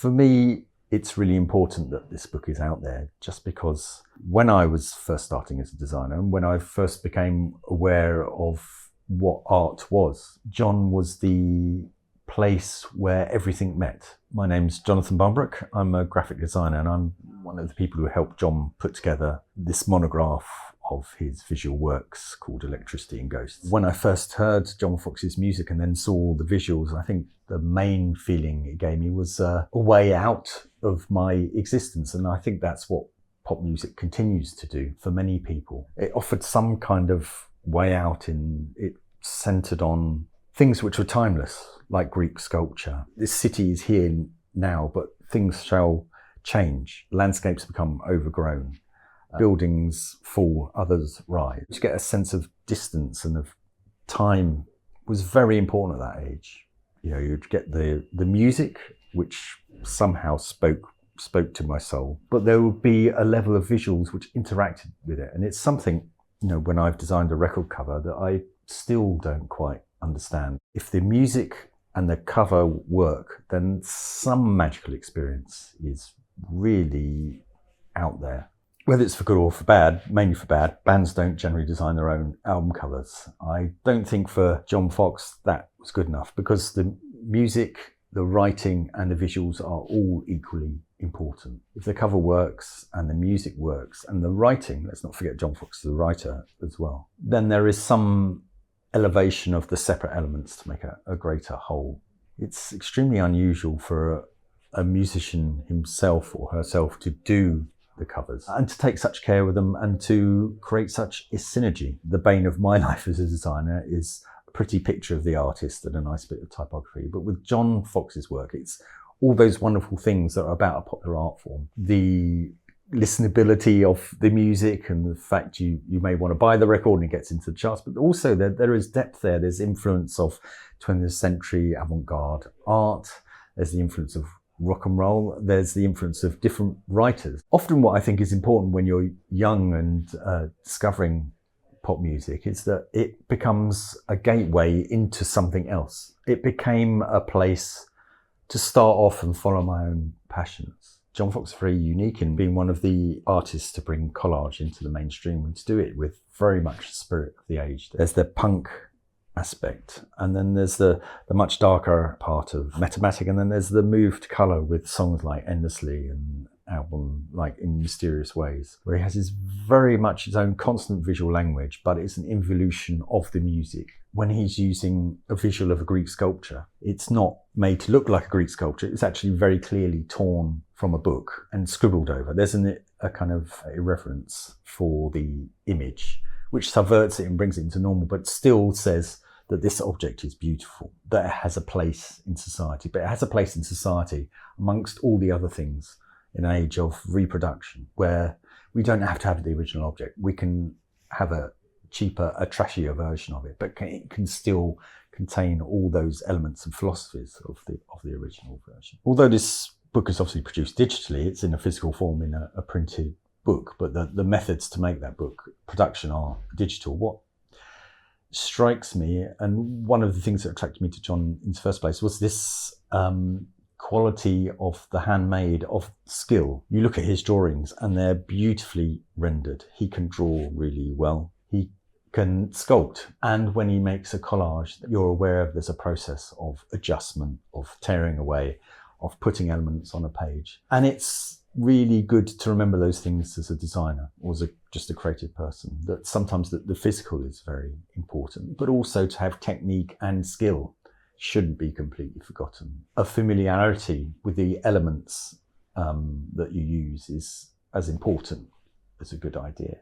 For me, it's really important that this book is out there, just because when I was first starting as a designer and when I first became aware of what art was, John was the place where everything met. My name's Jonathan Barnbrook. I'm a graphic designer and I'm one of the people who helped John put together this monograph of his visual works called Electricity and Ghosts. When I first heard John Foxx's music and then saw the visuals, I think the main feeling it gave me was a way out of my existence. And I think that's what pop music continues to do for many people. It offered some kind of way out, in it centered on things which were timeless, like Greek sculpture. This city is here now, but things shall change. Landscapes become overgrown. Buildings fall, others rise. To get a sense of distance and of time was very important at that age. You know, you'd get the music, which somehow spoke to my soul, but there would be a level of visuals which interacted with it. And it's something, you know, when I've designed a record cover that I still don't quite understand. If the music and the cover work, then some magical experience is really out there. Whether it's for good or for bad, mainly for bad, bands don't generally design their own album covers. I don't think for John Foxx that was good enough, because the music, the writing and the visuals are all equally important. If the cover works and the music works and the writing, let's not forget John Foxx is the writer as well, then there is some elevation of the separate elements to make a greater whole. It's extremely unusual for a musician himself or herself to do the covers and to take such care with them and to create such a synergy. The bane of my life as a designer is a pretty picture of the artist and a nice bit of typography. But with John Foxx's work, it's all those wonderful things that are about a popular art form. The listenability of the music and the fact you may want to buy the record and it gets into the charts, but also there is depth there. There's influence of 20th century avant-garde art. There's the influence of rock and roll. There's the influence of different writers. Often what I think is important when you're young and discovering pop music is that it becomes a gateway into something else. It became a place to start off and follow my own passions. John Foxx is very unique in being one of the artists to bring collage into the mainstream and to do it with very much the spirit of the age. There's the punk aspect, and then there's the much darker part of Metamatic, and then there's the move to colour with songs like Endlessly and album like In Mysterious Ways, where he has his very much his own constant visual language, but it's an involution of the music. When he's using a visual of a Greek sculpture, it's not made to look like a Greek sculpture. It's actually very clearly torn from a book and scribbled over. There's a kind of irreverence for the image, which subverts it and brings it into normal, but still says that this object is beautiful, that it has a place in society, but it has a place in society amongst all the other things in an age of reproduction, where we don't have to have the original object. We can have a cheaper, a trashier version of it, but it can still contain all those elements and philosophies of the original version. Although this book is obviously produced digitally, it's in a physical form in a printed book, but the methods to make that book production are digital. What strikes me, and one of the things that attracted me to John in the first place, was this quality of the handmade, of skill. You look at his drawings and they're beautifully rendered. He can draw really well. He can sculpt. And when he makes a collage, you're aware of there's a process of adjustment, of tearing away, of putting elements on a page. And it's really good to remember those things as a designer or as just a creative person, that sometimes the physical is very important, but also to have technique and skill shouldn't be completely forgotten. A familiarity with the elements that you use is as important as a good idea.